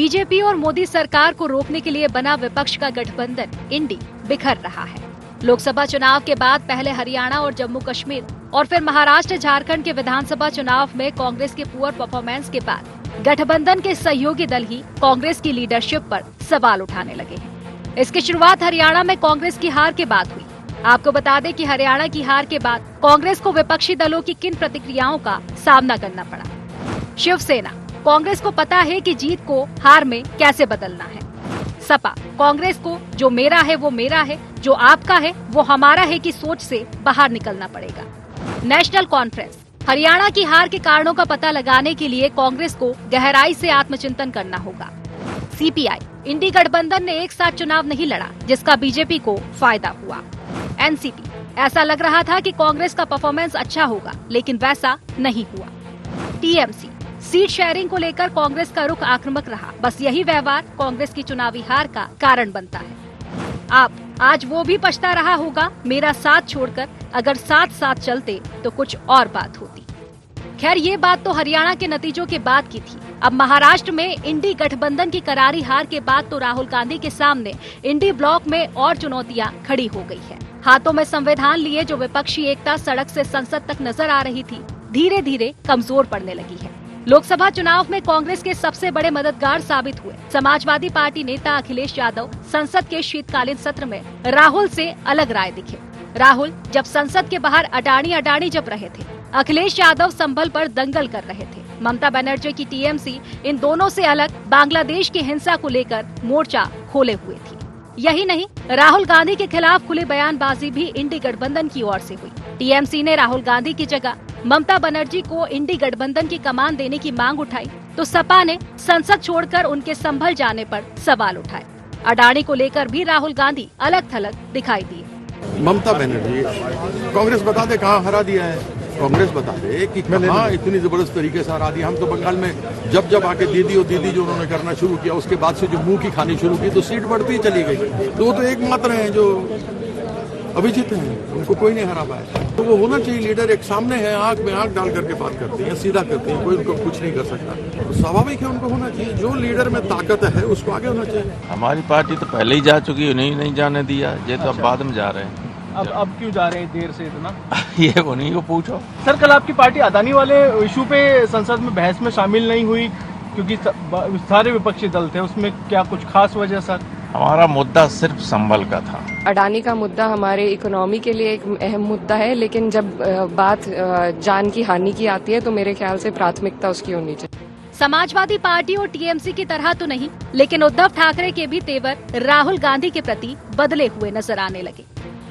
BJP और मोदी सरकार को रोकने के लिए बना विपक्ष का गठबंधन इंडी बिखर रहा है। लोकसभा चुनाव के बाद पहले हरियाणा और जम्मू कश्मीर और फिर महाराष्ट्र झारखंड के विधानसभा चुनाव में कांग्रेस के पुअर परफॉर्मेंस के बाद गठबंधन के सहयोगी दल ही कांग्रेस की लीडरशिप पर सवाल उठाने लगे हैं। इसकी शुरुआत हरियाणा में कांग्रेस की हार के बाद हुई। आपको बता दें कि हरियाणा की हार के बाद कांग्रेस को विपक्षी दलों की किन प्रतिक्रियाओं का सामना करना पड़ा। शिवसेना, कांग्रेस को पता है कि जीत को हार में कैसे बदलना है। सपा, कांग्रेस को जो मेरा है वो मेरा है, जो आपका है वो हमारा है की सोच से बाहर निकलना पड़ेगा। नेशनल कॉन्फ्रेंस, हरियाणा की हार के कारणों का पता लगाने के लिए कांग्रेस को गहराई से आत्मचिंतन करना होगा। सीपीआई, इंडी गठबंधन ने एक साथ चुनाव नहीं लड़ा, जिसका बीजेपी को फायदा हुआ। एनसीपी, ऐसा लग रहा था कि कांग्रेस का परफॉर्मेंस अच्छा होगा, लेकिन वैसा नहीं हुआ। टीएमसी, सीट शेयरिंग को लेकर कांग्रेस का रुख आक्रामक रहा, बस यही व्यवहार कांग्रेस की चुनावी हार का कारण बनता है। आप आज वो भी पछता रहा होगा मेरा साथ छोड़कर, अगर साथ साथ चलते तो कुछ और बात होती। खैर, ये बात तो हरियाणा के नतीजों के बाद की थी। अब महाराष्ट्र में इंडी गठबंधन की करारी हार के बाद तो राहुल गांधी के सामने इंडी ब्लॉक में और चुनौतियां खड़ी हो गई है। हाथों में संविधान लिए जो विपक्षी एकता सड़क से संसद तक नजर आ रही थी, धीरे धीरे कमजोर पड़ने लगी है। लोकसभा चुनाव में कांग्रेस के सबसे बड़े मददगार साबित हुए समाजवादी पार्टी नेता अखिलेश यादव संसद के शीतकालीन सत्र में राहुल से अलग राय दिखे। राहुल जब संसद के बाहर अडानी जप रहे थे, अखिलेश यादव संभल पर दंगल कर रहे थे। ममता बनर्जी की टीएमसी इन दोनों से अलग बांग्लादेश की हिंसा को लेकर मोर्चा खोले हुए थी। यही नहीं, राहुल गांधी के खिलाफ खुली बयानबाजी भी इंडी गठबंधन की ओर से हुई। टीएमसी ने राहुल गांधी की जगह ममता बनर्जी को इंडी गठबंधन की कमान देने की मांग उठाई, तो सपा ने संसद छोड़कर उनके संभल जाने पर सवाल उठाए। अडानी को लेकर भी राहुल गांधी अलग थलग दिखाई दिए। ममता बनर्जी, कांग्रेस बता दे कहाँ हरा दिया है, कांग्रेस बता दे कि कहाँ इतनी जबरदस्त तरीके से हरा दिया। हम तो बंगाल में जब आके दीदी जो उन्होंने करना शुरू किया, उसके बाद से जो मुंह की खानी शुरू की तो सीट बढ़ती चली गई। तो वो तो एकमात्र हैं जो अभिजीत हैं, उनको कोई नहीं हरा पाया। तो वो होना चाहिए लीडर, एक सामने है, आंख में आंख डाल करके बात करते हैं, सीधा करते हैं, कोई उनको कुछ नहीं कर सकता। तो स्वाभाविक है उनको होना चाहिए, जो लीडर में ताकत है उसको आगे होना चाहिए। हमारी पार्टी तो पहले ही जा चुकी है, उन्हें नहीं जाने दिया, ये तो अब बाद में जा रहे हैं। अब क्यों जा रहे हैं देर से इतना? ये उन्हीं को पूछो। सर, कल आपकी पार्टी अडानी वाले इशू पे संसद में बहस में शामिल नहीं हुई क्योंकि सारे विपक्षी दल थे, उसमें क्या कुछ खास वजह? सर, हमारा मुद्दा सिर्फ संभल का था। अडानी का मुद्दा हमारे इकोनॉमी के लिए एक अहम मुद्दा है, लेकिन जब बात जान की हानि की आती है तो मेरे ख्याल से प्राथमिकता उसकी होनी चाहिए। समाजवादी पार्टी और टीएमसी की तरह तो नहीं, लेकिन उद्धव ठाकरे के भी तेवर राहुल गांधी के प्रति बदले हुए नजर आने लगे।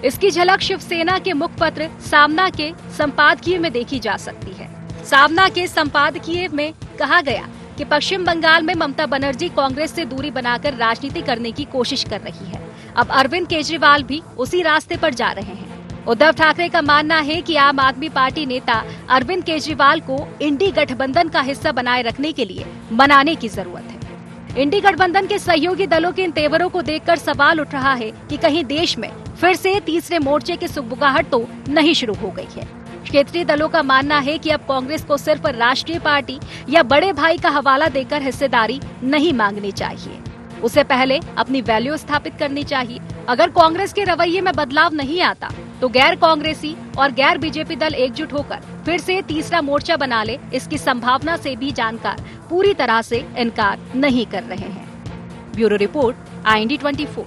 इसकी झलक शिवसेना के मुखपत्र सामना के संपादकीय में देखी जा सकती है। सामना के संपादकीय में कहा गया कि पश्चिम बंगाल में ममता बनर्जी कांग्रेस से दूरी बनाकर राजनीति करने की कोशिश कर रही है। अब अरविंद केजरीवाल भी उसी रास्ते पर जा रहे हैं। उद्धव ठाकरे का मानना है कि आम आदमी पार्टी नेता अरविंद केजरीवाल को इंडी गठबंधन का हिस्सा बनाए रखने के लिए मनाने की जरूरत है। इंडी गठबंधन के सहयोगी दलों के इन तेवरों को देखकर सवाल उठ रहा है कि कहीं देश में फिर से तीसरे मोर्चे की सुगबुगाहट तो नहीं शुरू हो गई है। क्षेत्रीय दलों का मानना है कि अब कांग्रेस को सिर्फ राष्ट्रीय पार्टी या बड़े भाई का हवाला देकर हिस्सेदारी नहीं मांगनी चाहिए, उसे पहले अपनी वैल्यू स्थापित करनी चाहिए। अगर कांग्रेस के रवैये में बदलाव नहीं आता तो गैर कांग्रेसी और गैर बीजेपी दल एकजुट होकर फिर से तीसरा मोर्चा बना ले, इसकी संभावना से भी जानकार पूरी तरह से इनकार नहीं कर रहे हैं। Bureau report, IND 24।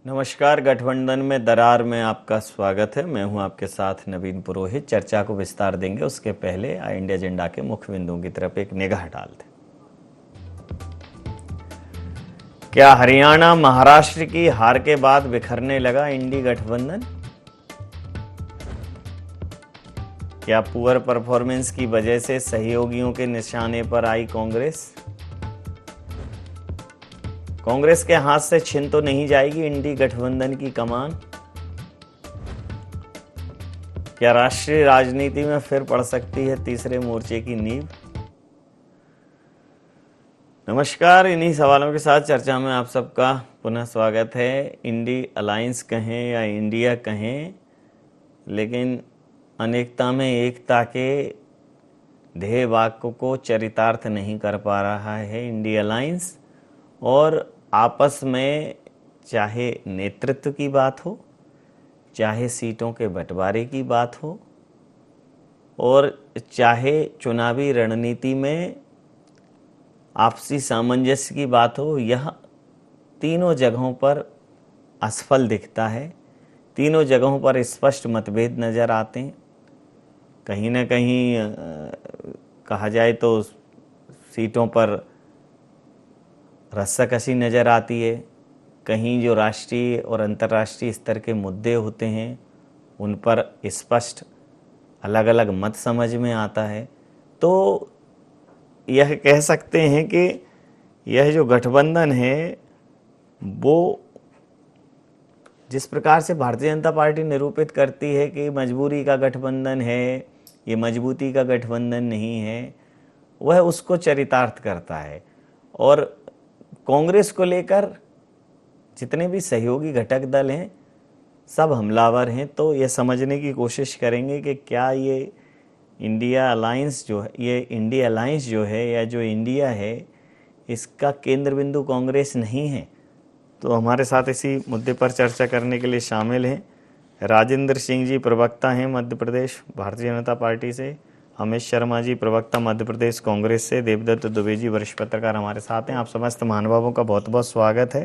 नमस्कार, गठबंधन में दरार में आपका स्वागत है। मैं हूं आपके साथ नवीन पुरोहित। चर्चा को विस्तार देंगे, उसके पहले इंडिया एजेंडा के मुख्य बिंदुओं की तरफ एक निगाह डालते हैं। क्या हरियाणा महाराष्ट्र की हार के बाद बिखरने लगा इंडी गठबंधन? क्या पुअर परफॉर्मेंस की वजह से सहयोगियों के निशाने पर आई कांग्रेस? कांग्रेस के हाथ से छिन तो नहीं जाएगी इंडी गठबंधन की कमान? क्या राष्ट्रीय राजनीति में फिर पड़ सकती है तीसरे मोर्चे की नींव? नमस्कार, इन्हीं सवालों के साथ चर्चा में आप सबका पुनः स्वागत है। इंडी अलायंस कहें या इंडिया कहें, लेकिन अनेकता में एकता के ध्येय वाक्य को चरितार्थ नहीं कर पा रहा है इंडी अलायंस। और आपस में चाहे नेतृत्व की बात हो, चाहे सीटों के बंटवारे की बात हो, और चाहे चुनावी रणनीति में आपसी सामंजस्य की बात हो, यह तीनों जगहों पर असफल दिखता है। तीनों जगहों पर स्पष्ट मतभेद नज़र आते हैं। कहीं ना कहीं कहा जाए तो सीटों पर रस्साकशी नज़र आती है। कहीं जो राष्ट्रीय और अंतर्राष्ट्रीय स्तर के मुद्दे होते हैं उन पर स्पष्ट अलग अलग मत समझ में आता है। तो यह कह सकते हैं कि यह जो गठबंधन है वो जिस प्रकार से भारतीय जनता पार्टी निरूपित करती है कि मजबूरी का गठबंधन है, ये मजबूती का गठबंधन नहीं है, वह उसको चरितार्थ करता है। और कांग्रेस को लेकर जितने भी सहयोगी घटक दल हैं सब हमलावर हैं। तो यह समझने की कोशिश करेंगे कि क्या ये इंडिया अलायंस जो है, ये इंडिया अलायंस जो है या जो इंडिया है, इसका केंद्र बिंदु कांग्रेस नहीं है। तो हमारे साथ इसी मुद्दे पर चर्चा करने के लिए शामिल हैं राजेंद्र सिंह जी, प्रवक्ता हैं मध्य प्रदेश भारतीय जनता पार्टी से। अमित शर्मा जी, प्रवक्ता मध्य प्रदेश कांग्रेस से। देवदत्त दुबे जी, वरिष्ठ पत्रकार हमारे साथ हैं। आप समस्त महानुभावों का बहुत बहुत स्वागत है।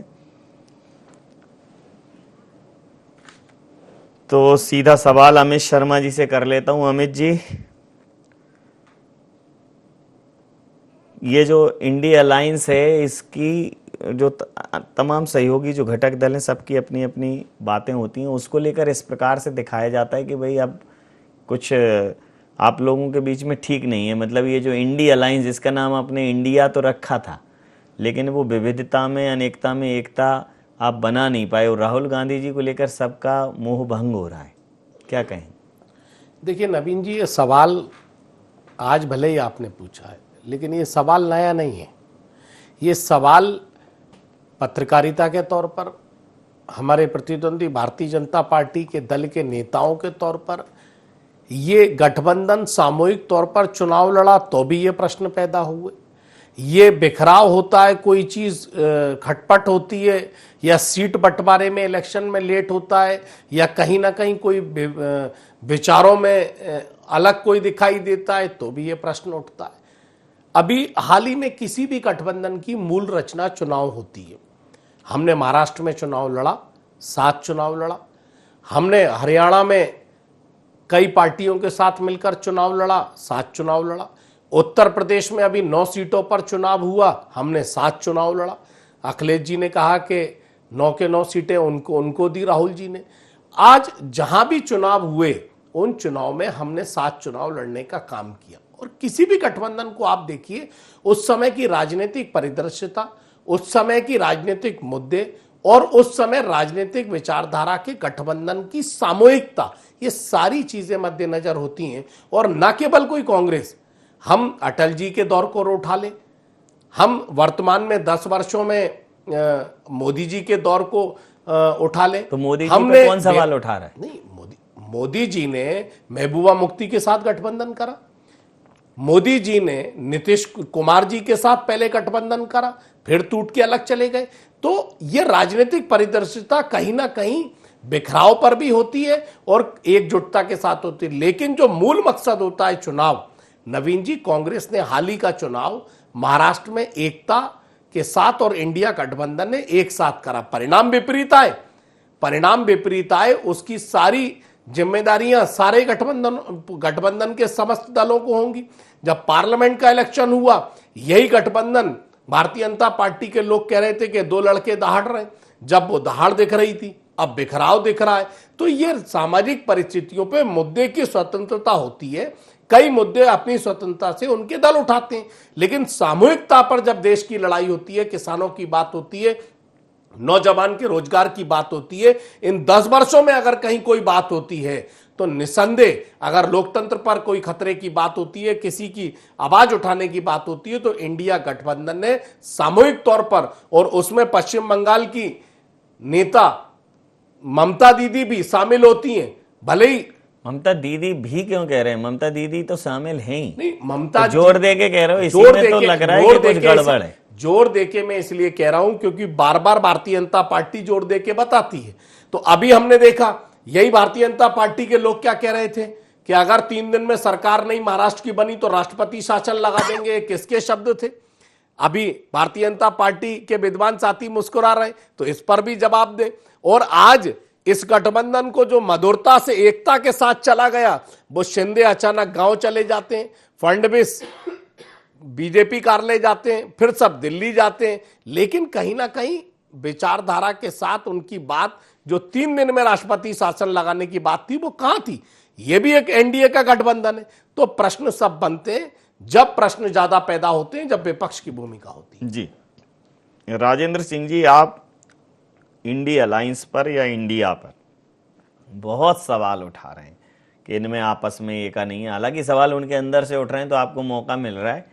तो सीधा सवाल अमित शर्मा जी से कर लेता हूं। अमित जी, ये जो इंडिया अलायंस है, इसकी जो तमाम सहयोगी जो घटक दल हैं सबकी अपनी अपनी बातें होती हैं, उसको लेकर इस प्रकार से दिखाया जाता है कि भाई अब कुछ आप लोगों के बीच में ठीक नहीं है। मतलब ये जो इंडिया अलायंस, जिसका नाम आपने इंडिया तो रखा था, लेकिन वो विविधता में अनेकता में एकता आप बना नहीं पाए, और राहुल गांधी जी को लेकर सबका मोह भंग हो रहा है। क्या कहें? देखिए नवीन जी, ये सवाल आज भले ही आपने पूछा है, लेकिन ये सवाल नया नहीं है। ये सवाल पत्रकारिता के तौर पर, हमारे प्रतिद्वंदी भारतीय जनता पार्टी के दल के नेताओं के तौर पर, ये गठबंधन सामूहिक तौर पर चुनाव लड़ा तो भी ये प्रश्न पैदा हुए। ये बिखराव होता है, कोई चीज़ खटपट होती है, या सीट बंटवारे में इलेक्शन में लेट होता है, या कहीं ना कहीं कोई विचारों में अलग कोई दिखाई देता है, तो भी ये प्रश्न उठता है। अभी हाल ही में किसी भी गठबंधन की मूल रचना चुनाव होती है। हमने महाराष्ट्र में चुनाव लड़ा, 7 चुनाव लड़ा। हमने हरियाणा में कई पार्टियों के साथ मिलकर चुनाव लड़ा, 7 चुनाव लड़ा। उत्तर प्रदेश में अभी 9 सीटों पर चुनाव हुआ, हमने 7 चुनाव लड़ा। अखिलेश जी ने कहा कि 9 के 9 सीटें उनको दी राहुल जी ने। आज जहां भी चुनाव हुए उन चुनाव में हमने 7 चुनाव लड़ने का काम किया। और किसी भी गठबंधन को आप देखिए, उस समय की राजनीतिक परिदृश्यता, उस समय की राजनीतिक मुद्दे और उस समय राजनीतिक विचारधारा के गठबंधन की सामूहिकता, ये सारी चीजें मद्देनजर होती हैं। और न केवल कोई कांग्रेस, हम अटल जी के दौर को उठा लें, हम वर्तमान में 10 वर्षों में मोदी जी के दौर को उठा लें। तो मोदी जी पे कौन सवाल उठा रहा है? नहीं, मोदी जी ने महबूबा मुफ्ती के साथ गठबंधन करा, मोदी जी ने नीतीश कुमार जी के साथ पहले गठबंधन करा, फिर टूट के अलग चले गए। तो ये राजनीतिक परिदृश्यता कहीं ना कहीं बिखराव पर भी होती है और एकजुटता के साथ होती है। लेकिन जो मूल मकसद होता है चुनाव, नवीन जी, कांग्रेस ने हाल ही का चुनाव महाराष्ट्र में एकता के साथ और इंडिया गठबंधन ने एक साथ करा। परिणाम विपरीत आए, उसकी सारी जिम्मेदारियां सारे गठबंधन के समस्त दलों को होंगी। जब पार्लियामेंट का इलेक्शन हुआ, यही गठबंधन, भारतीय जनता पार्टी के लोग कह रहे थे कि 2 लड़के दहाड़ रहे, जब वो दहाड़ दिख रही थी, अब बिखराव दिख रहा है। तो ये सामाजिक परिस्थितियों पे मुद्दे की स्वतंत्रता होती है। कई मुद्दे अपनी स्वतंत्रता से उनके दल उठाते हैं, लेकिन सामूहिकता पर जब देश की लड़ाई होती है, किसानों की बात होती है, नौजवान के रोजगार की बात होती है, इन 10 वर्षों में अगर कहीं कोई बात होती है तो निसंदेह अगर लोकतंत्र पर कोई खतरे की बात होती है, किसी की आवाज उठाने की बात होती है, तो इंडिया गठबंधन ने सामूहिक तौर पर, और उसमें पश्चिम बंगाल की नेता ममता दीदी भी शामिल होती हैं। भले ही ममता दीदी भी क्यों कह रहे हैं, ममता दीदी तो शामिल हैं ही। नहीं, ममता तो जोर दे के कह रहे हो, इसी जोर में दे तो के- लग रहा है जोर कि दे कुछ के गड़बड़ है। जोर देके मैं इसलिए कह रहा हूं क्योंकि बार बार भारतीय जनता पार्टी जोर दे के बताती है। तो अभी हमने देखा, यही भारतीय जनता पार्टी के लोग क्या कह रहे थे कि अगर 3 दिन में सरकार नहीं महाराष्ट्र की बनी तो राष्ट्रपति शासन लगा देंगे। किसके शब्द थे? अभी भारतीय जनता पार्टी के विद्वान साथी मुस्कुरा रहे, तो इस पर भी जवाब दें। और आज इस गठबंधन को जो मधुरता से एकता के साथ चला गया, वो शिंदे अचानक गांव चले जाते हैं, फडणवीस बीजेपी कार्यालय जाते हैं, फिर सब दिल्ली जाते हैं, लेकिन कहीं ना कहीं विचारधारा के साथ उनकी बात जो 3 दिन में राष्ट्रपति शासन लगाने की बात थी, वो कहां थी? ये भी एक एनडीए का गठबंधन है। तो प्रश्न सब बनते हैं जब प्रश्न ज्यादा पैदा होते हैं, जब विपक्ष की भूमिका होती है। जी राजेंद्र सिंह जी, आप इंडी अलायंस पर या इंडिया पर बहुत सवाल उठा रहे हैं कि इनमें आपस में ये का नहीं है। हालांकि सवाल उनके अंदर से उठ रहे हैं तो आपको मौका मिल रहा है,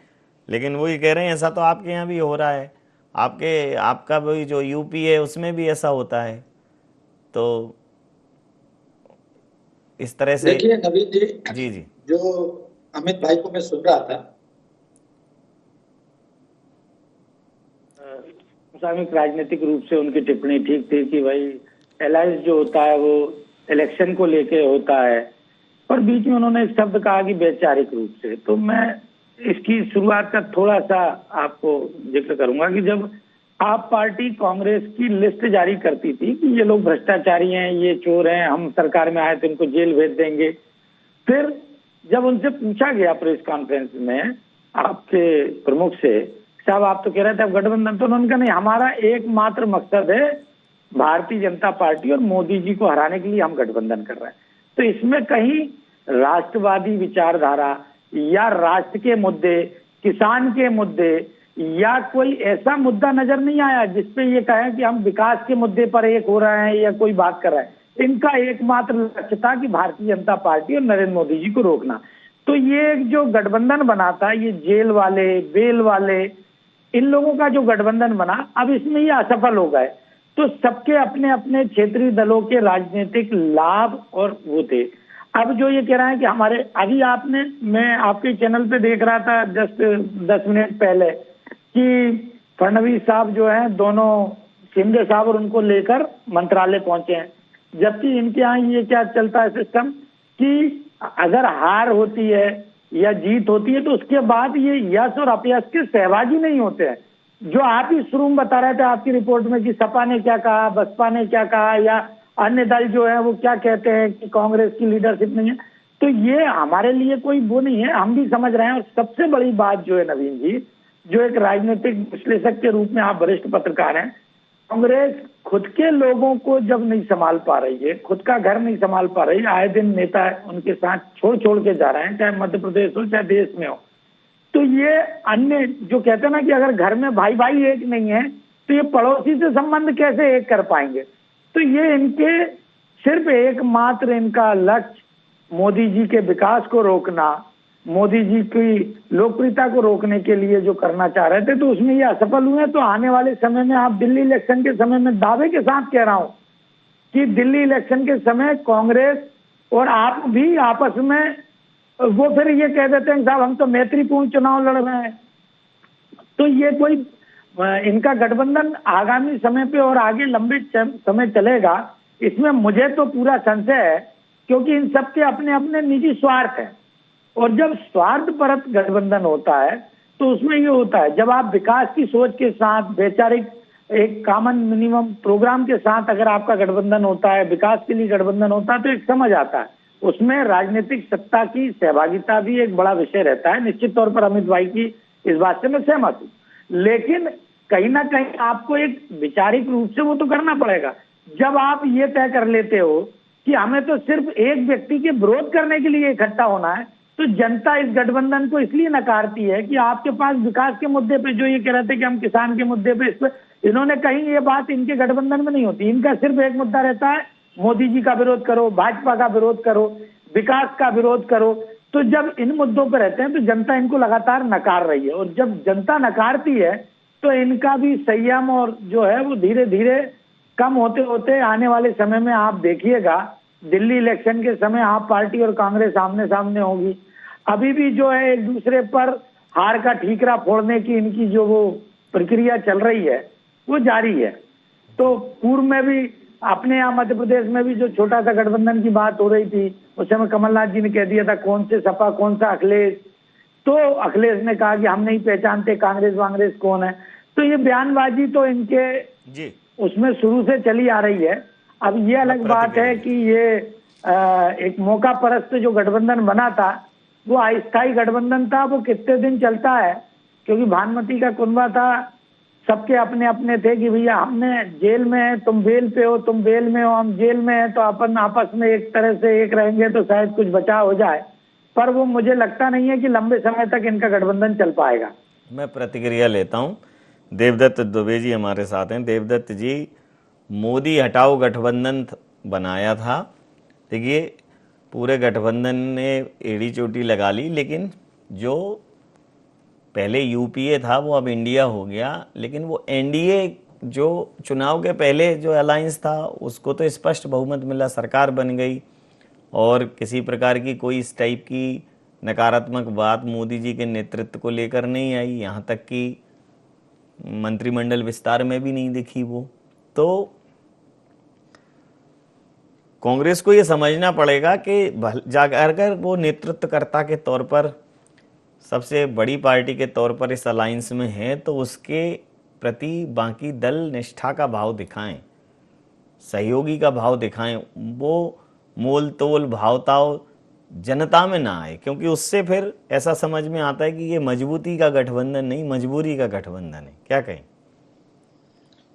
लेकिन वो ये कह रहे हैं ऐसा तो आपके यहाँ भी हो रहा है, आपका भी जो यूपी है उसमें भी ऐसा होता है। तो इस तरह से देखिए नवीन जी, जी जो अमित भाई को मैं सुन रहा था, सामूहिक राजनीतिक रूप से उनकी टिप्पणी ठीक थी कि भाई अलायंस जो होता है वो इलेक्शन को लेके होता है, और बीच में उन्होंने एक शब्द कहा कि वैचारिक रूप से। तो मैं इसकी शुरुआत का थोड़ा सा आपको जिक्र करूंगा कि जब आप पार्टी कांग्रेस की लिस्ट जारी करती थी कि ये लोग भ्रष्टाचारी हैं, ये चोर हैं, हम सरकार में आए तो इनको जेल भेज देंगे, फिर जब उनसे पूछा गया प्रेस कॉन्फ्रेंस में आपके प्रमुख से, साहब आप तो कह रहे थे अब गठबंधन, तो उन्होंने कहा नहीं, हमारा एकमात्र मकसद है भारतीय जनता पार्टी और मोदी जी को हराने के लिए हम गठबंधन कर रहे हैं। तो इसमें कहीं राष्ट्रवादी विचारधारा या राष्ट्र के मुद्दे, किसान के मुद्दे या कोई ऐसा मुद्दा नजर नहीं आया जिसपे ये कहे कि हम विकास के मुद्दे पर एक हो रहे हैं या कोई बात कर रहे हैं। इनका एकमात्र लक्ष्य था कि भारतीय जनता पार्टी और नरेंद्र मोदी जी को रोकना। तो ये जो गठबंधन बना था, ये जेल वाले, बेल वाले, इन लोगों का जो गठबंधन बना, अब इसमें ये असफल हो गए। तो सबके अपने अपने क्षेत्रीय दलों के राजनीतिक लाभ और वो थे। अब जो ये कह रहा है कि हमारे, अभी आपने, मैं आपके चैनल पे देख रहा था जस्ट 10 मिनट पहले कि फडणवीस साहब जो है दोनों शिंदे साहब और उनको लेकर मंत्रालय पहुंचे हैं, जबकि इनके यहाँ ये क्या चलता है सिस्टम कि अगर हार होती है या जीत होती है तो उसके बाद ये यश और अपयश के सहभागी नहीं होते हैं। जो आप ही शुरू में बता रहे थे आपकी रिपोर्ट में कि सपा ने क्या कहा, बसपा ने क्या कहा, या अन्य दल जो है वो क्या कहते हैं कि कांग्रेस की लीडरशिप नहीं है, तो ये हमारे लिए कोई वो नहीं है, हम भी समझ रहे हैं। और सबसे बड़ी बात जो है नवीन जी, जो एक राजनीतिक विश्लेषक के रूप में आप वरिष्ठ पत्रकार हैं, कांग्रेस खुद के लोगों को जब नहीं संभाल पा रही है, खुद का घर नहीं संभाल पा रही, आए दिन नेता उनके साथ छोड़ के जा रहे हैं, चाहे मध्य प्रदेश हो चाहे देश में हो, तो ये अन्य जो कहते हैं ना कि अगर घर में भाई भाई एक नहीं है तो ये पड़ोसी से संबंध कैसे एक कर पाएंगे। तो ये इनके सिर्फ एकमात्र इनका लक्ष्य मोदी जी के विकास को रोकना, मोदी जी की लोकप्रियता को रोकने के लिए जो करना चाह रहे थे, तो उसमें ये असफल हुए। तो आने वाले समय में, आप दिल्ली इलेक्शन के समय में दावे के साथ कह रहा हूं कि दिल्ली इलेक्शन के समय कांग्रेस और आप भी आपस में वो फिर ये कह देते हैं साहब हम तो मैत्रीपूर्ण चुनाव लड़ रहे हैं। तो ये कोई इनका गठबंधन आगामी समय पे और आगे लंबे समय चलेगा, इसमें मुझे तो पूरा संशय है, क्योंकि इन सबके अपने अपने निजी स्वार्थ है। और जब स्वार्थ परत गठबंधन होता है तो उसमें ये होता है, जब आप विकास की सोच के साथ, वैचारिक एक कॉमन मिनिमम प्रोग्राम के साथ अगर आपका गठबंधन होता है, विकास के लिए गठबंधन होता है, तो एक समझ आता है। उसमें राजनीतिक सत्ता की सहभागिता भी एक बड़ा विषय रहता है। निश्चित तौर पर अमित भाई की इस बात से मैं सहमत हूँ, लेकिन कहीं ना कहीं आपको एक वैचारिक रूप से वो तो करना पड़ेगा। जब आप ये तय कर लेते हो कि हमें तो सिर्फ एक व्यक्ति के विरोध करने के लिए इकट्ठा होना है, तो जनता इस गठबंधन को इसलिए नकारती है कि आपके पास विकास के मुद्दे पे, जो ये कह रहे थे कि हम किसान के मुद्दे पे, इस पे इन्होंने कहीं ये बात इनके गठबंधन में नहीं होती। इनका सिर्फ एक मुद्दा रहता है मोदी जी का विरोध करो, भाजपा का विरोध करो, विकास का विरोध करो। तो जब इन मुद्दों पर रहते हैं तो जनता इनको लगातार नकार रही है, और जब जनता नकारती है तो इनका भी संयम और जो है वो धीरे धीरे कम होते होते आने वाले समय में आप देखिएगा, दिल्ली इलेक्शन के समय आप पार्टी और कांग्रेस आमने सामने होगी। अभी भी जो है एक दूसरे पर हार का ठीकरा फोड़ने की इनकी जो वो प्रक्रिया चल रही है वो जारी है। तो पूर्व में भी अपने यहाँ मध्य प्रदेश में भी जो छोटा सा गठबंधन की बात हो रही थी, उस समय कमलनाथ जी ने कह दिया था कौन से सपा कौन सा अखिलेश, तो अखिलेश ने कहा कि हम नहीं पहचानते कांग्रेस वांग्रेस कौन है। तो ये बयानबाजी तो इनके जी उसमें शुरू से चली आ रही है। अब ये अलग बात है कि ये एक मौका परस्त जो गठबंधन बना था वो अस्थायी गठबंधन था, वो कितने दिन चलता है, क्योंकि भानुमति का कुनबा था, सबके अपने अपने थे कि भैया हमने जेल में है, तुम बेल पे हो, तुम बेल में हो, हम जेल में हैं, तो अपन आपस में एक तरह से एक रहेंगे तो शायद कुछ बचाव हो जाए। पर वो मुझे लगता नहीं है कि लंबे समय तक इनका गठबंधन चल पाएगा। मैं प्रतिक्रिया लेता हूं। देवदत्त दुबे जी हमारे साथ हैं। देवदत्त जी, मोदी हटाओ गठबंधन बनाया था, देखिए पूरे गठबंधन ने एड़ी चोटी लगा ली, लेकिन जो पहले यूपीए था वो अब इंडिया हो गया, लेकिन वो एनडीए जो चुनाव के पहले जो अलायंस था उसको तो स्पष्ट बहुमत मिला, सरकार बन गई, और किसी प्रकार की कोई इस टाइप की नकारात्मक बात मोदी जी के नेतृत्व को लेकर नहीं आई, यहाँ तक कि मंत्रिमंडल विस्तार में भी नहीं दिखी वो। तो कांग्रेस को ये समझना पड़ेगा कि अगर वो नेतृत्वकर्ता के तौर पर सबसे बड़ी पार्टी के तौर पर इस अलायंस में है तो उसके प्रति बाकी दल निष्ठा का भाव दिखाएं, सहयोगी का भाव दिखाएं, वो मोल तोल भावताव जनता में ना आए, क्योंकि उससे फिर ऐसा समझ में आता है कि ये मजबूती का गठबंधन नहीं, मजबूरी का गठबंधन है। क्या कहें?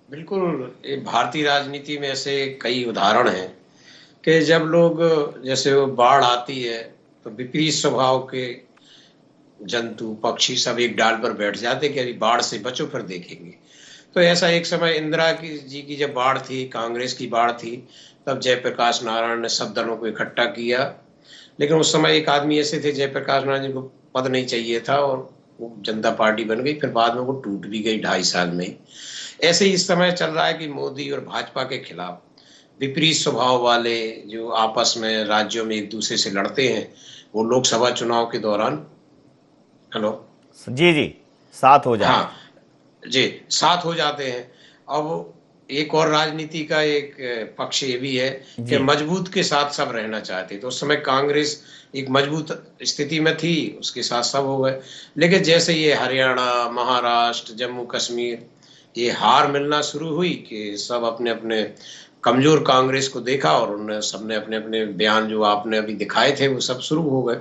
बिल्कुल, ये भारतीय राजनीति में ऐसे कई उदाहरण हैं कि जब लोग, जैसे वो बाढ़ आती है तो विपरीत स्वभाव के जंतु पक्षी सब एक डाल पर बैठ जाते कि अभी बाढ़ से बचो फिर देखेंगे। तो ऐसा एक समय इंदिरा जी की जब बाढ़ थी, कांग्रेस की बाढ़ थी, तब जयप्रकाश नारायण ने सब दलों को इकट्ठा किया, लेकिन उस समय एक आदमी ऐसे थे, जयप्रकाश नारायण जी को पद नहीं चाहिए था और वो जनता पार्टी बन गई, फिर बाद में वो टूट भी गई 2.5 साल में ही। ऐसे ही इस समय चल रहा है कि मोदी और भाजपा के खिलाफ विपरीत स्वभाव वाले जो आपस में राज्यों में एक दूसरे से लड़ते हैं, वो लोकसभा चुनाव के दौरान जी साथ हो जाते, हाँ जी साथ हो जाते हैं। अब एक और राजनीति का एक पक्ष ये भी है कि मजबूत के साथ सब रहना चाहते, तो उस समय कांग्रेस एक मजबूत स्थिति में थी, उसके साथ सब हो गए। लेकिन जैसे ये हरियाणा, महाराष्ट्र, जम्मू कश्मीर ये हार मिलना शुरू हुई कि सब अपने अपने कमजोर कांग्रेस को देखा और उन्होंने सबने अपने अपने बयान जो आपने अभी दिखाए थे वो सब शुरू हो गए।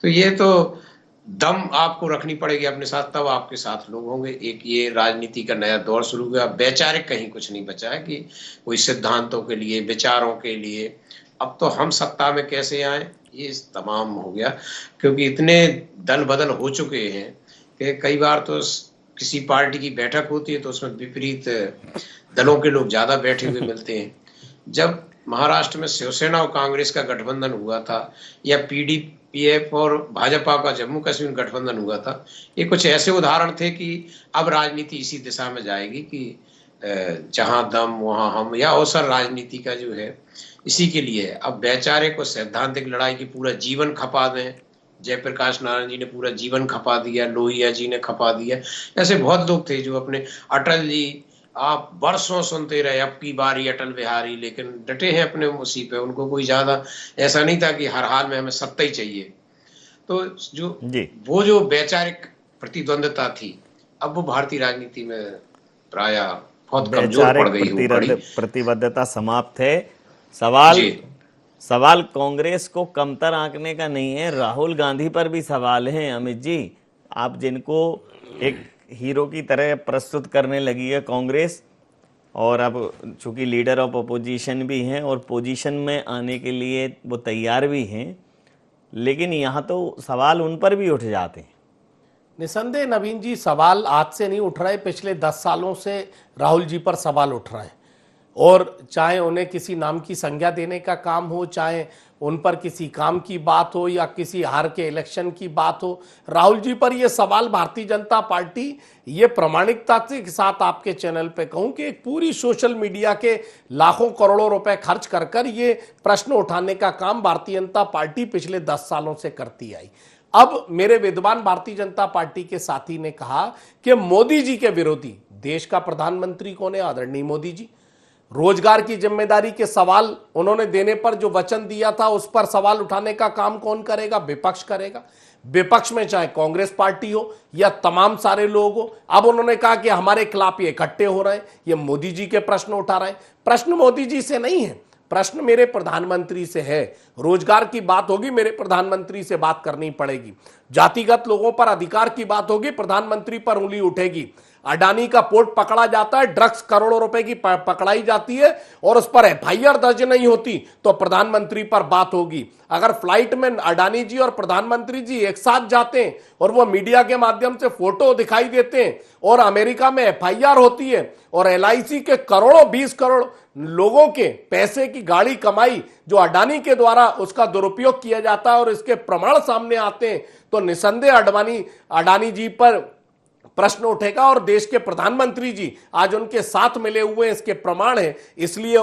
तो ये तो दम आपको रखनी पड़ेगी अपने साथ, तब आपके साथ लोग होंगे। एक ये राजनीति का नया दौर शुरू हुआ। वैचारिक कहीं कुछ नहीं बचा है कि कोई सिद्धांतों के लिए, विचारों के लिए अब तो हम सत्ता में कैसे आए ये तमाम हो गया, क्योंकि इतने दल बदल हो चुके हैं कि कई बार तो किसी पार्टी की बैठक होती है तो उसमें विपरीत दलों के लोग ज्यादा बैठे हुए मिलते हैं। जब महाराष्ट्र में शिवसेना और कांग्रेस का गठबंधन हुआ था, या पीडीपीएफ और भाजपा का जम्मू कश्मीर गठबंधन हुआ था, ये कुछ ऐसे उदाहरण थे कि अब राजनीति इसी दिशा में जाएगी कि जहां दम वहां हम, या अवसर राजनीति का जो है इसी के लिए है। अब वैचारिक और सैद्धांतिक लड़ाई की पूरा जीवन खपा दें, जयप्रकाश नारायण जी ने पूरा जीवन खपा दिया, लोहिया जी ने खपा दिया, ऐसे बहुत लोग थे जो अपने, अटल जी आप बरसों सुनते रहे अब की बारी अटल बिहारी, लेकिन डटे हैं अपने उसी पे, उनको कोई ज्यादा ऐसा नहीं था कि हर हाल में हमें सत्ता ही चाहिए। तो जो वो जो वैचारिक प्रतिद्वंदता थी अब वो भारतीय राजनीति में प्राय बहुत कमजोर पड़ गई, प्रतिबद्धता समाप्त है। सवाल कांग्रेस को कमतर आंकने का नहीं है, राहुल गांधी पर भी सवाल है। अमित जी, आप जिनको एक हीरो की तरह प्रस्तुत करने लगी है कांग्रेस, और अब चूंकि लीडर ऑफ अपोजिशन भी हैं और पोजीशन में आने के लिए वो तैयार भी हैं, लेकिन यहाँ तो सवाल उन पर भी उठ जाते हैं। निसंदेह नवीन जी, सवाल आज से नहीं उठ रहे, पिछले 10 सालों से राहुल जी पर सवाल उठ रहे हैं। और चाहे उन्हें किसी नाम की संज्ञा देने का काम हो, चाहे उन पर किसी काम की बात हो या किसी हार के इलेक्शन की बात हो, राहुल जी पर यह सवाल भारतीय जनता पार्टी ये प्रामाणिकता के साथ आपके चैनल पे कहूं कि एक पूरी सोशल मीडिया के लाखों करोड़ों रुपए खर्च कर कर ये प्रश्न उठाने का काम भारतीय जनता पार्टी पिछले 10 सालों से करती आई। अब मेरे विद्वान भारतीय जनता पार्टी के साथी ने कहा कि मोदी जी के विरोधी देश का प्रधानमंत्री कौन है? आदरणीय मोदी जी। रोजगार की जिम्मेदारी के सवाल उन्होंने देने पर जो वचन दिया था उस पर सवाल उठाने का काम कौन करेगा? विपक्ष करेगा। विपक्ष में चाहे कांग्रेस पार्टी हो या तमाम सारे लोग हो। अब उन्होंने कहा कि हमारे खिलाफ ये इकट्ठे हो रहे हैं, ये मोदी जी के प्रश्न उठा रहे हैं। प्रश्न मोदी जी से नहीं है, प्रश्न मेरे प्रधानमंत्री से है। रोजगार की बात होगी, मेरे प्रधानमंत्री से बात करनी पड़ेगी। जातिगत लोगों पर अधिकार की बात होगी, प्रधानमंत्री पर उंगली उठेगी। अडानी का पोर्ट पकड़ा जाता है, ड्रग्स करोड़ों रुपए की पकड़ाई जाती है और उस पर एफआईआर दर्ज नहीं होती तो प्रधानमंत्री पर बात होगी। अगर फ्लाइट में अडानी जी और प्रधानमंत्री जी एक साथ जाते हैं और वो मीडिया के माध्यम से फोटो दिखाई देते हैं और अमेरिका में एफआईआर होती है और एलआईसी के करोड़ों 20 करोड़ लोगों के पैसे की गाड़ी कमाई जो अडानी के द्वारा उसका दुरुपयोग किया जाता है और इसके प्रमाण सामने आते हैं तो निसंदेह अडानी जी पर प्रश्न उठेगा और देश के प्रधानमंत्री जी आज उनके साथ मिले हुए इसके प्रमाण है, इसलिए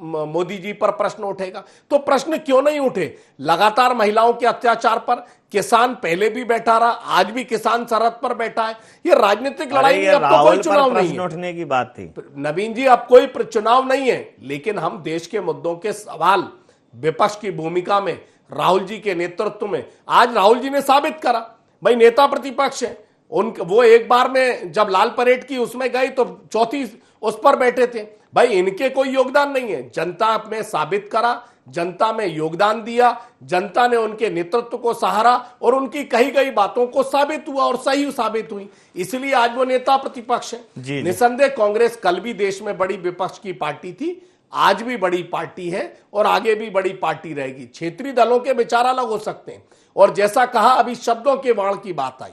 मोदी जी पर प्रश्न उठेगा। तो प्रश्न क्यों नहीं उठे? लगातार महिलाओं के अत्याचार पर किसान पहले भी बैठा रहा, आज भी किसान सरहद पर बैठा है। ये राजनीतिक लड़ाई नहीं, अब तो कोई चुनाव नहीं है। उठने की बात थी नवीन जी, अब कोई चुनाव नहीं है, लेकिन हम देश के मुद्दों के सवाल विपक्ष की भूमिका में राहुल जी के नेतृत्व में आज राहुल जी ने साबित करा भाई नेता प्रतिपक्ष है। वो एक बार में जब लाल परेड की उसमें गए तो चौथी उस पर बैठे थे। भाई इनके कोई योगदान नहीं है, जनता में साबित करा, जनता में योगदान दिया, जनता ने उनके नेतृत्व को सहारा और उनकी कही गई बातों को साबित हुआ और सही साबित हुई, इसलिए आज वो नेता प्रतिपक्ष है। निसंदेह कांग्रेस कल भी देश में बड़ी विपक्ष की पार्टी थी, आज भी बड़ी पार्टी है और आगे भी बड़ी पार्टी रहेगी। क्षेत्रीय दलों के विचार अलग हो सकते हैं और जैसा कहा अभी शब्दों के वाण की बात आई,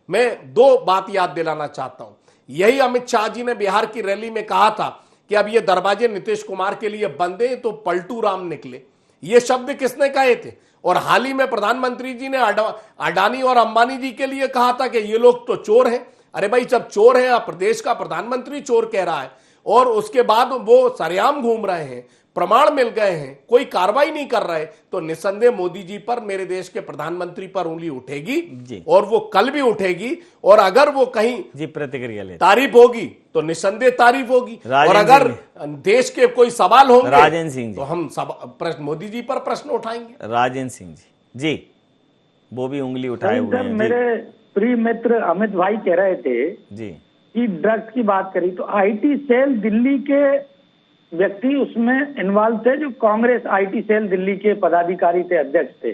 मैं 2 बात याद दिलाना चाहता हूं। यही अमित शाह जी ने बिहार की रैली में कहा था कि अब ये दरवाजे नीतीश कुमार के लिए बंद है तो पलटू राम निकले। ये शब्द किसने कहे थे? और हाल ही में प्रधानमंत्री जी ने अडानी और अंबानी जी के लिए कहा था कि ये लोग तो चोर हैं। अरे भाई जब चोर है, प्रदेश का प्रधानमंत्री चोर कह रहा है और उसके बाद वो सरेआम घूम रहे हैं, प्रमाण मिल गए हैं, कोई कार्रवाई नहीं कर रहे, तो निसंदेह मोदी जी पर, मेरे देश के प्रधानमंत्री पर उंगली उठेगी और वो कल भी उठेगी। और अगर वो कहीं प्रतिक्रिया ले तारीफ होगी तो निसंदेह तारीफ होगी और अगर देश के कोई सवाल होंगे राजेंद्र सिंह तो हम मोदी जी पर प्रश्न उठाएंगे। राजेंद्र सिंह जी वो भी उंगली उठाए हुए हैं। मेरे प्रिय मित्र अमित भाई कह रहे थे जी कि ड्रग्स की बात करी तो आईटी सेल दिल्ली के व्यक्ति उसमें इन्वॉल्व थे, जो कांग्रेस आईटी सेल दिल्ली के पदाधिकारी थे, अध्यक्ष थे।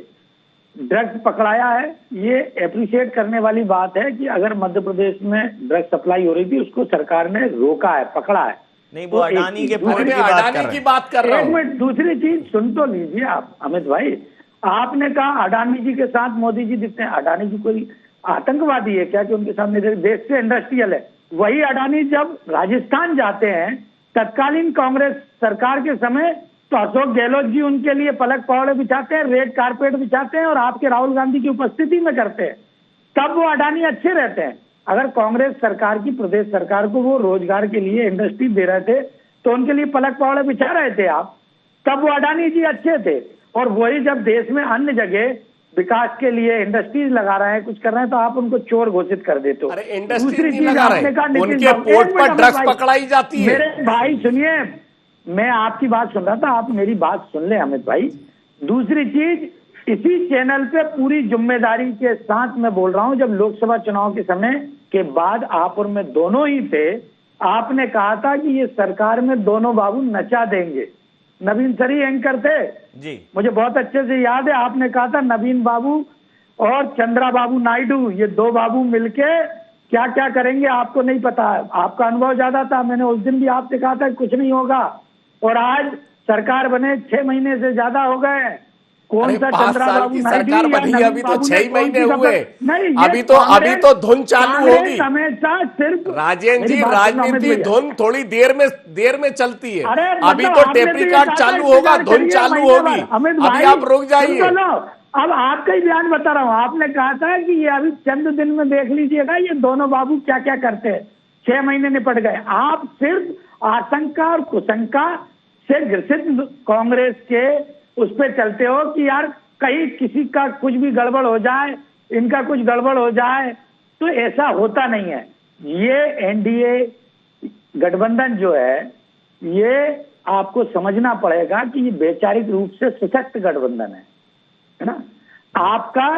ड्रग्स पकड़ाया है, ये एप्रिशिएट करने वाली बात है कि अगर मध्य प्रदेश में ड्रग्स सप्लाई हो रही थी उसको सरकार ने रोका है, पकड़ा है। नहीं वो अडानी के की बात कर रहा हूं। एक मिनट, दूसरी चीज सुन तो लीजिए आप अमित भाई। आपने कहा अडानी जी के साथ मोदी जी दिखते हैं। अडानी जी कोई आतंकवादी है क्या कि उनके सामने देश से इंडस्ट्रियल है? वही अडानी जब राजस्थान जाते हैं तत्कालीन कांग्रेस सरकार के समय तो अशोक गहलोत जी उनके लिए पलक पौड़े बिछाते हैं, रेड कारपेट बिछाते हैं और आपके राहुल गांधी की उपस्थिति में करते हैं, तब वो अडानी अच्छे रहते हैं। अगर कांग्रेस सरकार की प्रदेश सरकार को वो रोजगार के लिए इंडस्ट्री दे रहे थे तो उनके लिए पलक पौड़े बिछा रहे थे आप, तब वो अडानी जी अच्छे थे। और वही जब देश में अन्य जगह विकास के लिए इंडस्ट्रीज लगा रहे हैं, कुछ कर रहे हैं, तो आप उनको चोर घोषित कर देते हो। अरे इंडस्ट्री नहीं लगा रहे, उनके पोर्ट पर ड्रग्स पकड़ाई जाती है। मेरे भाई सुनिए, मैं आपकी बात सुन रहा था, आप मेरी बात सुन ले अमित भाई। दूसरी चीज, इसी चैनल पे पूरी जिम्मेदारी के साथ मैं बोल रहा हूं, जब लोकसभा चुनाव के समय के बाद आप और मैं दोनों ही थे, आपने कहा था कि ये सरकार में दोनों बाबू नचा देंगे। नवीन सरी एंकर थे जी, मुझे बहुत अच्छे से याद है। आपने कहा था नवीन बाबू और चंद्रा बाबू नायडू, ये 2 बाबू मिलके क्या क्या करेंगे आपको नहीं पता है, आपका अनुभव ज्यादा था। मैंने उस दिन भी आपसे कहा था कुछ नहीं होगा और आज सरकार बने 6 महीने से ज्यादा हो गए कौन सा 5 चंद्रा साल बाबू की नायडू सरकार या बनी, नवीन अभी तो बाबू ने 6 कौन महीने सी हुए। शपथ- नहीं, ये अभी तो धुन चालू होगी। हमेशा सिर्फ राजेंद्र जी, मेरी बात सुनो, अमित राजनीति भैया। धुन थोड़ी देर में चलती है। अरे अभी मतलब तो आपने टेप ये रिकॉर्ड कहा था चालू होगा, इंतजार धुन करिए चालू महीने होगी। भर। अमित अभी भाई, आप रुक जाइए। सुन लो, अब आपका ही बयान बता रहा हूँ। आपने कहा था कि ये अभी चंद दिन में देख लीजिएगा ये दोनों बाबू क्या क्या करते हैं। 6 महीने निपट गए। आप सिर्फ आशंका और कुशंका से ग्रसित कांग्रेस के उस पर चलते हो कि यार कहीं किसी का कुछ भी गड़बड़ हो जाए, इनका कुछ गड़बड़ हो जाए, तो ऐसा होता नहीं है। ये एनडीए गठबंधन जो है, ये आपको समझना पड़ेगा कि ये वैचारिक रूप से सशक्त गठबंधन है ना। आपका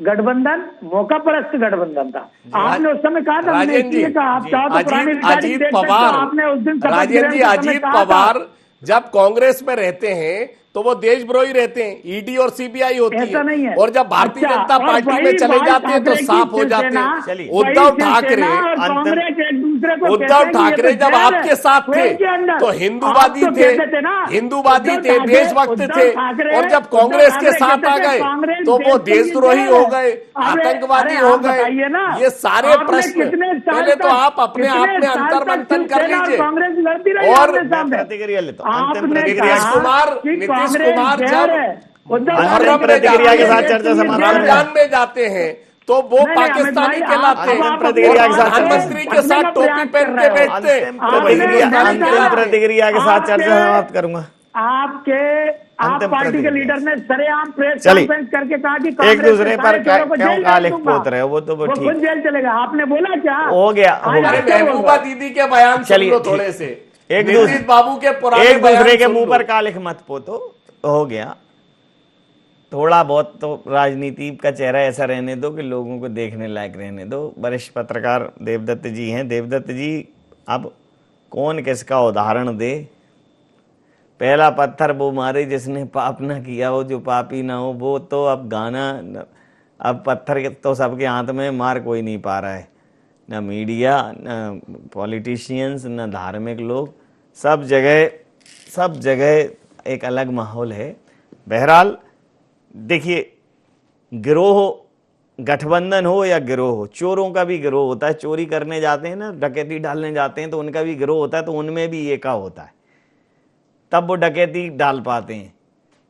गठबंधन मौका परस्त गठबंधन था। आपने उस समय कहा था, मैंने इसलिए कहा आप चाहो तो पुरानी रिकॉर्डिंग देख सकते हो। आपने उस दिन शपथ राजेंद्र जी, ग्रहण के समय अजीत कहा था। पवार जब कांग्रेस में रहते हैं तो वो देशद्रोही रहते हैं, ईडी और सीबीआई होती ऐसा नहीं है। और जब भारतीय अच्छा, जनता और पार्टी वही में चले बात जाते हैं तो ठाकरे की साफ हो जाते शिवसेना, हैं। चलिए, वही उद्धव ठाकरे शिवसेना और कांग्रेस एक दूसरे को उद्धव कहते हैं कि ये ठाकरे तो जब जहर आपके है। साथ थे पेट के अंदर। तो हिंदूवादी आप तो थे, कहते थे ना, हिंदूवादी उद्धव थे, ठाकरे- देशभक्त उद्धव थे, ठाकरे- और जब उद्धव कांग्रेस के ठाकरे साथ कहते आ थे, गए कांग्रेस तो वो देश के लिए देशद्रोही जहर हो है। गए, अरे- आतंकवादी अरे हो आप गए। बताइए ना, ये सारे आपने प्रश्न कितने साल पहले तो तक- आप अपने आप कितने में साल अंतर तक मंथन कर शिवसेना और लीजिए। कांग्रेस लड़ती रही और आमने सामने। प्रतिक्रिया लेता हूं। अंतिम आपने प्रतिक्रिया कहा नीतीश कि कुमार कांग्रेस जब जहर है। उद्धव अंतिम ठाकरे प्रतिक्रिया के साथ देश चर्चा लिए समाप्त जहर है। रमजान में जाते हैं तो वो नहीं, अमित पाकिस्तानी भाई, कहलाते अब हैं। आप प्रतिक्रिया के साथ प्रधानमंत्री के भटकने साथ का टोपी प्रयास पहन कर के रहे हो। बैठते हैं। अंतिम प्रतिक्रिया के साथ चर्चा समाप्त करूंगा। आप अंतिम पार्टी के प्रतिक्रिया। लीडर ने सरेआम प्रेस चलिए। कॉन्फ्रेंस करके कहा कि एक कांग्रेस दूसरे के पर सारे चोरों को क्यों जेल कालिख भेज दूंगा। पोत रहे हो, वो तो वो वो ठीक खुद जेल चलेगा। आपने बोला क्या? हो गया, हो आज गया। आप क्या बोल महबूबा रहे हो? दीदी के बयान सुन चलिए, लो ठीक। थोड़े से। एक नीतीश बाबू के पुराने एक दूसरे बयान के सुन मुंह लो। पर कालिख मत पोतो। हो गया, थोड़ा बहुत तो राजनीति का चेहरा ऐसा रहने दो कि लोगों को देखने लायक रहने दो। वरिष्ठ पत्रकार देवदत्त जी हैं। देवदत्त जी, अब कौन किसका उदाहरण दे? पहला पत्थर वो मारे जिसने पाप ना किया हो, जो पापी ना हो। वो तो अब गाना, अब पत्थर तो सबके हाथ में, मार कोई नहीं पा रहा है। न मीडिया, न पॉलिटिशियंस, न धार्मिक लोग, सब जगह एक अलग माहौल है। बहरहाल देखिए, गिरोह, गठबंधन हो या गिरोह हो, चोरों का भी गिरोह होता है। चोरी करने जाते हैं ना, डकैती डालने जाते हैं तो उनका भी गिरोह होता है, तो उनमें भी एका होता है, तब वो डकैती डाल पाते हैं।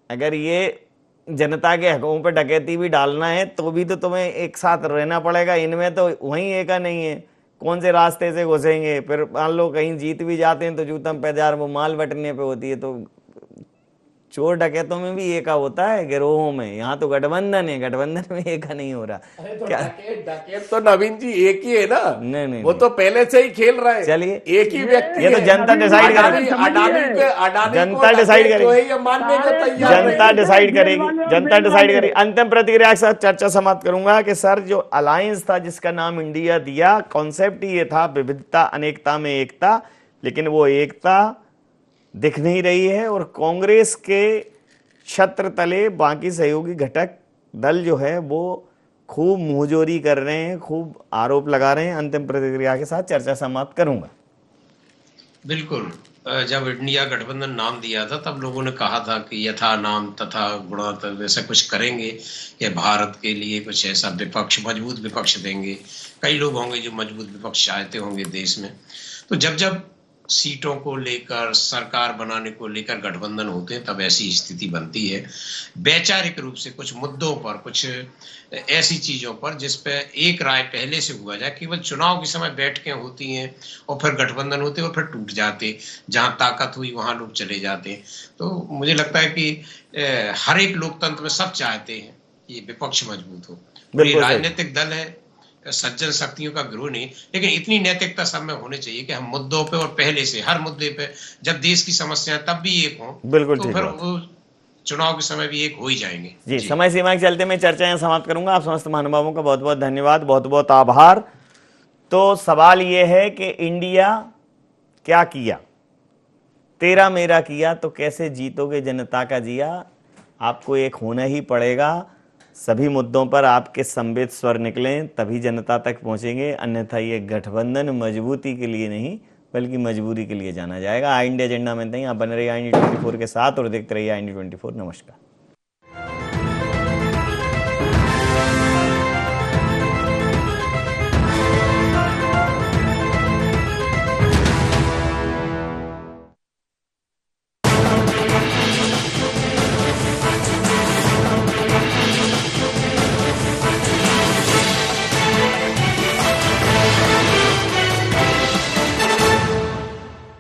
अगर ये जनता के हकों पे डकैती भी डालना है तो भी तो तुम्हें एक साथ रहना पड़ेगा। इनमें तो वहीं एका नहीं है, कौन से रास्ते से घुसेंगे? फिर मान लो कहीं जीत भी जाते हैं तो जूतम पैजार वो माल बटने पे होती है। तो चोर डकैतों में भी एका होता है, गिरोहों में। यहाँ तो गठबंधन है, गठबंधन में एका नहीं हो रहा। क्या डकैत तो नवीन जी एक ही है ना। नहीं, वो तो पहले से ही खेल रहा है। चलिए, एक ही व्यक्ति ये तो है। जनता डिसाइड करेगी। जनता डिसाइड करेगी। ये मानने को तैयार नहीं। जनता डिसाइड करेगी। अंतिम प्रतिक्रिया के साथ चर्चा समाप्त करूंगा कि सर, जो अलायंस था जिसका नाम इंडिया दिया, कॉन्सेप्ट ही ये था विविधता अनेकता में एकता, लेकिन वो एकता दिख नहीं रही है। और कांग्रेस के छत्र तले बाकी सहयोगी घटक दल जो है वो खूब मुंहजोरी कर रहे हैं, खूब आरोप लगा रहे हैं। अंतिम प्रतिक्रिया के साथ चर्चा समाप्त करूंगा। बिल्कुल, जब इंडिया गठबंधन नाम दिया था तब लोगों ने कहा था कि यथा नाम तथा गुणा, वैसा कुछ करेंगे कि भारत के लिए कुछ ऐसा विपक्ष, मजबूत विपक्ष देंगे। कई लोग होंगे जो मजबूत विपक्ष चाहते होंगे देश में। तो जब सीटों को लेकर, सरकार बनाने को लेकर गठबंधन होते हैं तब ऐसी स्थिति बनती है। वैचारिक रूप से कुछ मुद्दों पर, कुछ ऐसी चीजों पर जिस पे एक राय पहले से हुआ जाए, केवल चुनाव के समय बैठकें होती हैं और फिर गठबंधन होते और फिर टूट जाते। जहां ताकत हुई वहां लोग चले जाते। तो मुझे लगता है कि हर एक लोकतंत्र में सब चाहते हैं कि विपक्ष मजबूत हो। राजनीतिक दल है, सज्जन शक्तियों का गिरोह नहीं, लेकिन इतनी नैतिकता सब में होनी चाहिए कि हम मुद्दों पे और पहले से हर मुद्दे पे जब देश की समस्याएं तब भी एक हों, बिल्कुल, तो ठीक फिर है। वो चुनाव के समय भी एक हो ही जाएंगे। जी, समय सीमा के चलते मैं चर्चा समाप्त करूंगा। आप समस्त महानुभावों का बहुत बहुत धन्यवाद, बहुत बहुत आभार। तो सवाल ये है कि इंडिया क्या किया, तेरा मेरा किया तो कैसे जीतोगे जनता का जिया? आपको एक होना ही पड़ेगा। सभी मुद्दों पर आपके संवेद स्वर निकलें, तभी जनता तक पहुंचेंगे। अन्यथा ये गठबंधन मजबूती के लिए नहीं बल्कि मजबूरी के लिए जाना जाएगा। आई इंडिया एजेंडा में नहीं, आप बने रहिए आई इंडिया 24 के साथ और देखते रहिए आई इंडिया 24। नमस्कार।